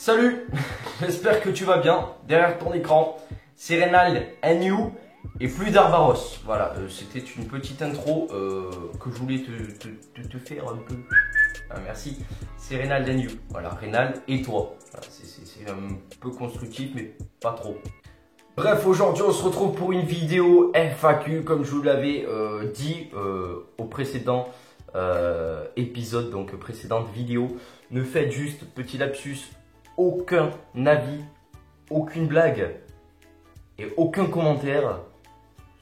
Salut, j'espère que tu vas bien. Derrière ton écran, c'est Reynald and You et plus d'Arbaros. Voilà, c'était une petite intro que je voulais te faire un peu. Ah, merci, c'est Reynald and You. Voilà, Reynald et toi. Voilà, c'est un peu constructif, mais pas trop. Bref, aujourd'hui on se retrouve pour une vidéo FAQ, comme je vous l'avais dit au précédent épisode, donc précédente vidéo. Ne faites juste, petit lapsus, aucun avis, aucune blague et aucun commentaire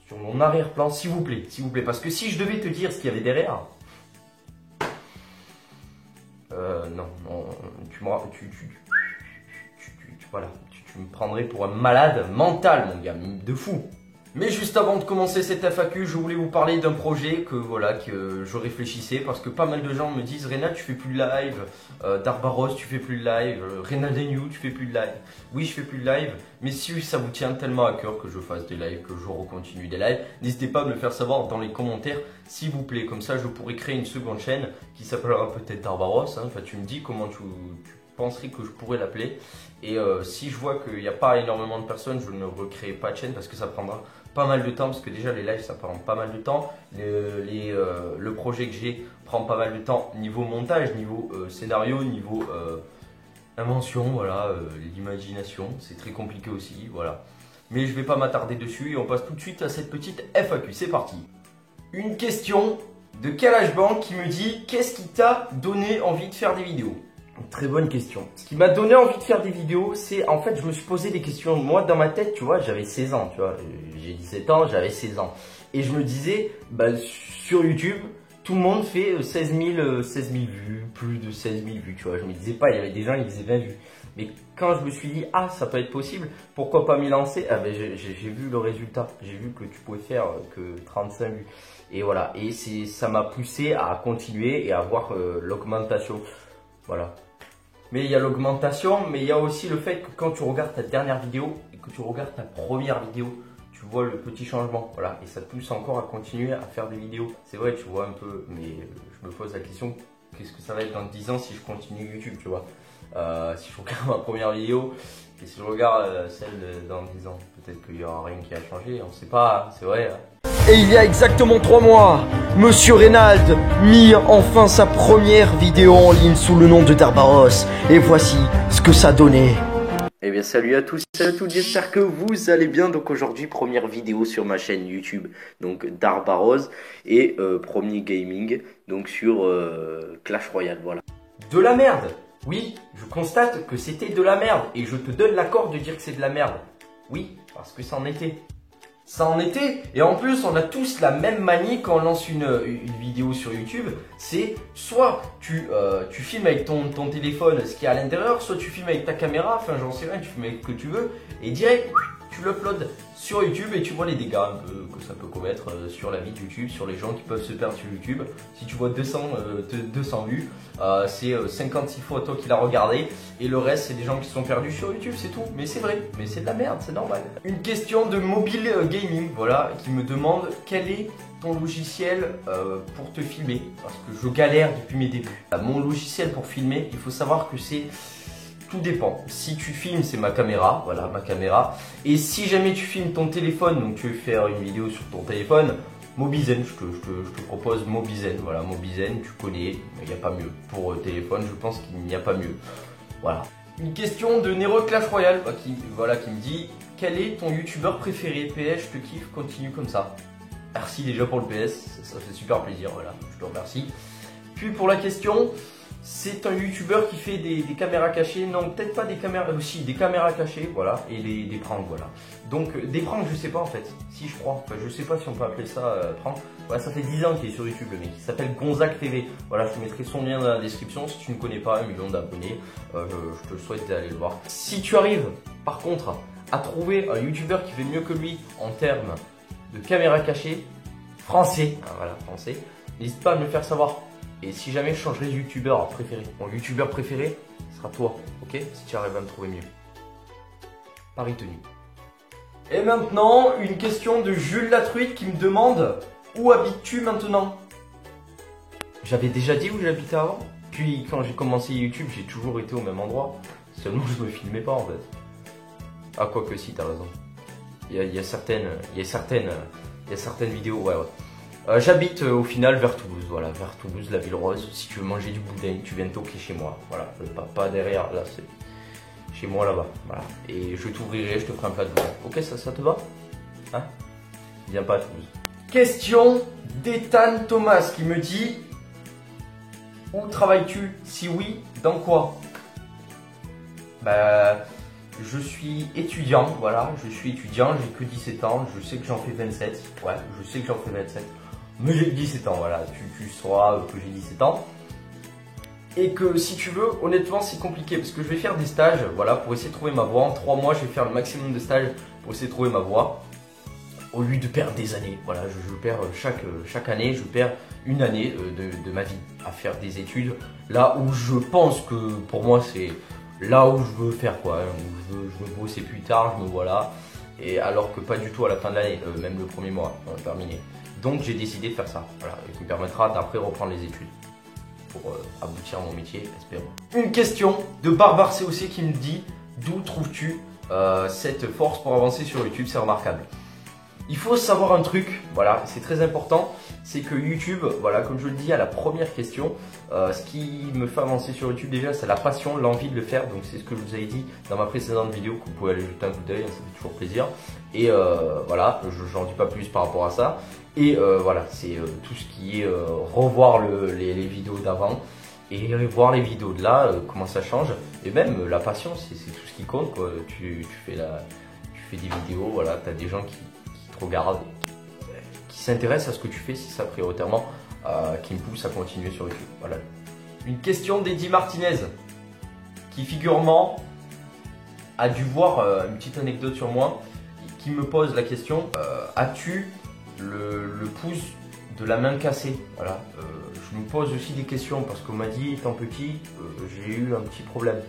sur mon arrière-plan, s'il vous plaît, parce que si je devais te dire ce qu'il y avait derrière, non, voilà, tu me prendrais pour un malade mental, mon gars, de fou. Mais juste avant de commencer cette FAQ, je voulais vous parler d'un projet que je réfléchissais parce que pas mal de gens me disent Reynald, tu fais plus de live, Darbaros, tu fais plus de live, Reynald and You, tu fais plus de live. Oui, je fais plus de live, mais si ça vous tient tellement à cœur que je fasse des lives, que je recontinue des lives, n'hésitez pas à me le faire savoir dans les commentaires, s'il vous plaît. Comme ça, je pourrais créer une seconde chaîne qui s'appellera peut-être Darbaros. Hein. Enfin, tu me dis comment tu penserais que je pourrais l'appeler. Et si je vois qu'il n'y a pas énormément de personnes, je ne recrée pas de chaîne parce que ça prendra pas mal de temps, parce que déjà les lives ça prend pas mal de temps, le projet que j'ai prend pas mal de temps niveau montage, niveau scénario, niveau invention, voilà, l'imagination, c'est très compliqué aussi, voilà. Mais je vais pas m'attarder dessus et on passe tout de suite à cette petite FAQ, c'est parti. Une question de Kalashbank qui me dit qu'est-ce qui t'a donné envie de faire des vidéos? Une très bonne question. Ce qui m'a donné envie de faire des vidéos, c'est en fait je me suis posé des questions. Moi dans ma tête, tu vois, j'avais 16 ans, tu vois, j'ai 17 ans, j'avais 16 ans. Et je me disais, bah, sur YouTube, tout le monde fait 16 000 vues, plus de 16 000 vues, tu vois. Je me disais pas, il y avait des gens qui faisaient 20 vues. Mais quand je me suis dit, ah ça peut être possible, pourquoi pas m'y lancer? Ah ben j'ai vu le résultat, j'ai vu que tu pouvais faire que 35 vues. Et voilà, et ça m'a poussé à continuer et à voir l'augmentation. Voilà. Mais il y a l'augmentation, mais il y a aussi le fait que quand tu regardes ta dernière vidéo et que tu regardes ta première vidéo, tu vois le petit changement, voilà, et ça te pousse encore à continuer à faire des vidéos. C'est vrai, tu vois un peu, mais je me pose la question, qu'est-ce que ça va être dans 10 ans si je continue YouTube, tu vois, si je regarde ma première vidéo et si je regarde celle dans 10 ans, peut-être qu'il n'y aura rien qui a changé, on ne sait pas, hein, c'est vrai. Hein. Et il y a exactement 3 mois, Monsieur Reynald mit enfin sa première vidéo en ligne sous le nom de Darbaros. Et voici ce que ça donnait. Eh bien salut à tous, salut à toutes, j'espère que vous allez bien. Donc aujourd'hui première vidéo sur ma chaîne YouTube, donc Darbaros, et premier gaming, donc sur Clash Royale, voilà. De la merde. Oui, je constate que c'était de la merde, et je te donne l'accord de dire que c'est de la merde. Oui, parce que ça en était. Ça en était, et en plus on a tous la même manie quand on lance une vidéo sur YouTube, c'est soit tu filmes avec ton téléphone ce qu'il y a à l'intérieur, soit tu filmes avec ta caméra, enfin j'en sais rien, tu filmes avec ce que tu veux, et direct tu l'uploads sur YouTube et tu vois les dégâts un peu que ça peut commettre sur la vie de YouTube, sur les gens qui peuvent se perdre sur YouTube. Si tu vois 200 vues, c'est 56 fois toi qui l'as regardé et le reste c'est des gens qui se sont perdus sur YouTube, c'est tout. Mais c'est vrai, mais c'est de la merde, c'est normal. Une question de mobile gaming, voilà, qui me demande quel est ton logiciel pour te filmer, parce que je galère depuis mes débuts. Mon logiciel pour filmer, il faut savoir que c'est... Tout dépend. Si tu filmes, c'est ma caméra, voilà ma caméra. Et si jamais tu filmes ton téléphone, donc tu veux faire une vidéo sur ton téléphone, Mobizen, je te propose Mobizen. Voilà, Mobizen, tu connais, il n'y a pas mieux. Pour téléphone, je pense qu'il n'y a pas mieux. Voilà. Une question de Nero Clash Royale qui me dit quel est ton youtubeur préféré? PS, je te kiffe, continue comme ça. Merci déjà pour le PS, ça fait super plaisir, voilà, je te remercie. Puis pour la question, c'est un youtubeur qui fait des caméras cachées, non peut-être pas des caméras, aussi des caméras cachées, voilà, et des pranks, voilà. Donc des pranks je sais pas en fait, si je crois, enfin, je sais pas si on peut appeler ça prank. Voilà, ça fait 10 ans qu'il est sur YouTube le mec, il s'appelle Gonzac TV, voilà, je te mettrai son lien dans la description si tu ne connais pas, 1 million d'abonnés, je te souhaite d'aller le voir. Si tu arrives par contre à trouver un youtubeur qui fait mieux que lui en termes de caméras cachées, français, hein, voilà, français, n'hésite pas à me le faire savoir. Et si jamais je changerais de youtubeur préféré, mon youtubeur préféré sera toi, ok? Si tu arrives à me trouver mieux. Pari tenu. Et maintenant, une question de Jules Latruite qui me demande où habites-tu maintenant? J'avais déjà dit où j'habitais avant. Puis quand j'ai commencé YouTube, j'ai toujours été au même endroit. seulement je me filmais pas en fait. Ah, quoi que si, t'as raison. Il y a certaines vidéos, ouais. J'habite au final vers Toulouse, voilà, vers Toulouse, la ville rose. Si tu veux manger du boudin, tu viens toquer chez moi, voilà, pas derrière, là, c'est chez moi là-bas, voilà. Et je t'ouvrirai, je te ferai un plat de boudin. Ok, ça te va? Hein? Viens pas à Toulouse. Question d'Ethan Thomas qui me dit: où travailles-tu? Si oui, dans quoi? Bah, je suis étudiant, voilà, je suis étudiant, j'ai que 17 ans, je sais que j'en fais 27, ouais, je sais que j'en fais 27, mais j'ai 17 ans, voilà, tu sauras que j'ai 17 ans. Et que si tu veux, honnêtement, c'est compliqué parce que je vais faire des stages, voilà, pour essayer de trouver ma voie. En 3 mois, je vais faire le maximum de stages pour essayer de trouver ma voie. Au lieu de perdre des années, voilà, je perds chaque année, je perds une année de ma vie à faire des études. Là où je pense que pour moi, c'est là où je veux faire quoi, hein, où je veux bosser plus tard, je me vois là. Et alors que pas du tout à la fin de l'année, même le premier mois, terminé. Donc j'ai décidé de faire ça, voilà, et qui me permettra d'après reprendre les études. Pour aboutir à mon métier, espérons. Une question de Barbare COC qui me dit: d'où trouves-tu cette force pour avancer sur YouTube? C'est remarquable. Il faut savoir un truc, voilà, c'est très important, c'est que YouTube, voilà, comme je le dis à la première question, ce qui me fait avancer sur YouTube déjà, c'est la passion, l'envie de le faire. Donc c'est ce que je vous avais dit dans ma précédente vidéo, que vous pouvez aller jeter un coup d'œil, ça fait toujours plaisir. Et voilà, j'en dis pas plus par rapport à ça. Et voilà, c'est tout ce qui est revoir les vidéos d'avant et voir les vidéos de là, comment ça change. Et même la passion, c'est tout ce qui compte, quoi. Tu fais des vidéos, voilà, tu as des gens qui te regardent, qui s'intéressent à ce que tu fais, c'est ça prioritairement qui me pousse à continuer sur YouTube. Voilà. Une question d'Eddie Martinez qui figurement a dû voir une petite anecdote sur moi, qui me pose la question: as-tu le pouce de la main cassée? Voilà. Je me pose aussi des questions parce qu'on m'a dit étant petit, j'ai eu un petit problème.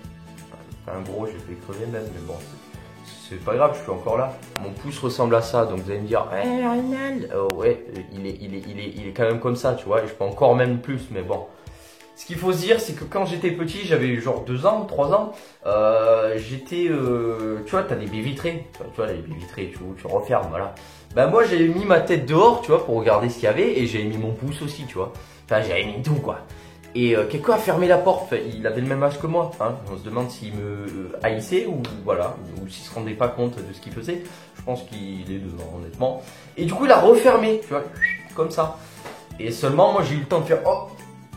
Enfin, gros, j'ai fait crever même, mais bon, c'est pas grave, je suis encore là. Mon pouce ressemble à ça, donc vous allez me dire: hey, Ronald, ouais, il est quand même comme ça, tu vois, et je peux encore même plus, mais bon. Ce qu'il faut se dire, c'est que quand j'étais petit, j'avais genre 2 ans, 3 ans, j'étais, tu vois, t'as des baies vitrées, tu vois, les baies vitrées, tu refermes, voilà. Ben moi, j'avais mis ma tête dehors, tu vois, pour regarder ce qu'il y avait, et j'avais mis mon pouce aussi, tu vois. Enfin, j'avais mis tout, quoi. Et quelqu'un a fermé la porte, enfin, il avait le même âge que moi, hein. On se demande s'il me haïssait ou voilà, ou s'il se rendait pas compte de ce qu'il faisait. Je pense qu'il est devant, honnêtement. Et du coup, il a refermé, tu vois, comme ça. Et seulement, moi, j'ai eu le temps de faire: oh,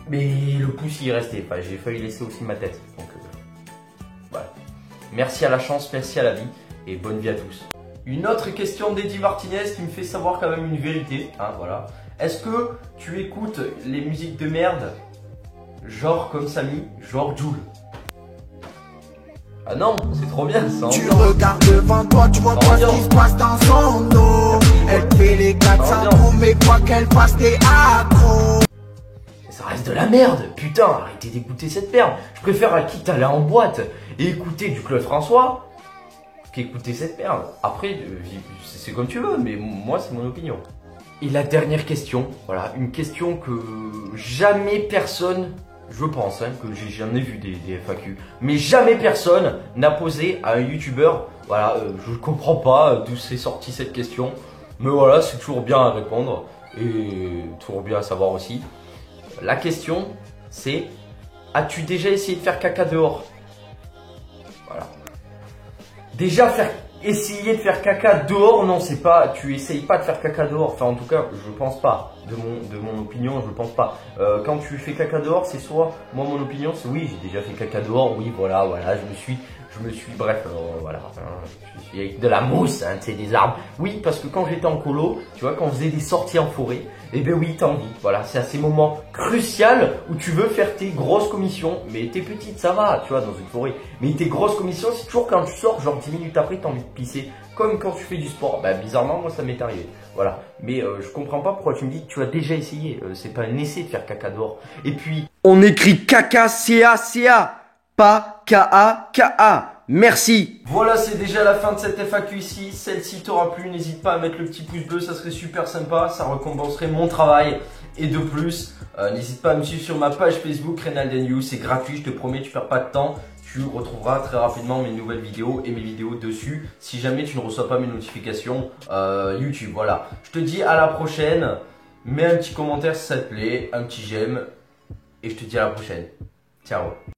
mais le pouce, il est resté. Enfin, j'ai failli laisser aussi ma tête. Donc, voilà. Merci à la chance, merci à la vie, et bonne vie à tous. Une autre question d'Eddie Martinez qui me fait savoir quand même une vérité, hein, voilà. Est-ce que tu écoutes les musiques de merde? Genre comme Samy, genre Jul? Ah non, c'est trop bien ça. Tu regardes devant toi, tu vois pas ce qui se passe dans son dos. Elle fait les 400 coups, mais quoi qu'elle fasse, t'es accro. Ça reste de la merde, putain, arrêtez d'écouter cette merde. Je préfère à quitte aller en boîte et écouter du Claude François qu'écouter cette merde. Après, c'est comme tu veux, mais moi c'est mon opinion. Et la dernière question, voilà, une question que jamais personne, je pense, hein, que j'en ai vu des FAQ, mais jamais personne n'a posé à un youtubeur. Voilà, je comprends pas d'où c'est sorti cette question, mais voilà, c'est toujours bien à répondre et toujours bien à savoir aussi. La question, c'est: as-tu déjà essayé de faire caca dehors? Voilà. Déjà essayer de faire caca dehors, non, c'est pas, tu essayes pas de faire caca dehors, enfin en tout cas je pense pas, de mon opinion je pense pas. Quand tu fais caca dehors, c'est soit, moi mon opinion c'est oui, j'ai déjà fait caca dehors, oui voilà, je me suis, bref, voilà, je suis avec de la mousse, hein, c'est des arbres. Oui, parce que quand j'étais en colo, tu vois, quand on faisait des sorties en forêt, eh ben oui, t'as envie, voilà, c'est à ces moments cruciaux où tu veux faire tes grosses commissions, mais t'es petite, ça va, tu vois, dans une forêt, mais tes grosses commissions, c'est toujours quand tu sors, genre 10 minutes après, t'as envie de pisser, comme quand tu fais du sport. Bah bizarrement, moi ça m'est arrivé, voilà, mais je comprends pas pourquoi tu me dis que tu as déjà essayé, c'est pas un essai de faire caca dehors. Et puis, on écrit caca, C-A-C-A, pas K-A-K-A. Merci. Voilà, c'est déjà la fin de cette FAQ ici. Celle-ci t'aura plu, n'hésite pas à mettre le petit pouce bleu, ça serait super sympa, ça récompenserait mon travail. Et de plus, n'hésite pas à me suivre sur ma page Facebook Reynald & You, c'est gratuit, je te promets, tu perds pas de temps. tu retrouveras très rapidement mes nouvelles vidéos et mes vidéos dessus si jamais tu ne reçois pas mes notifications YouTube. Voilà, je te dis à la prochaine, mets un petit commentaire si ça te plaît, un petit j'aime et je te dis à la prochaine. Ciao.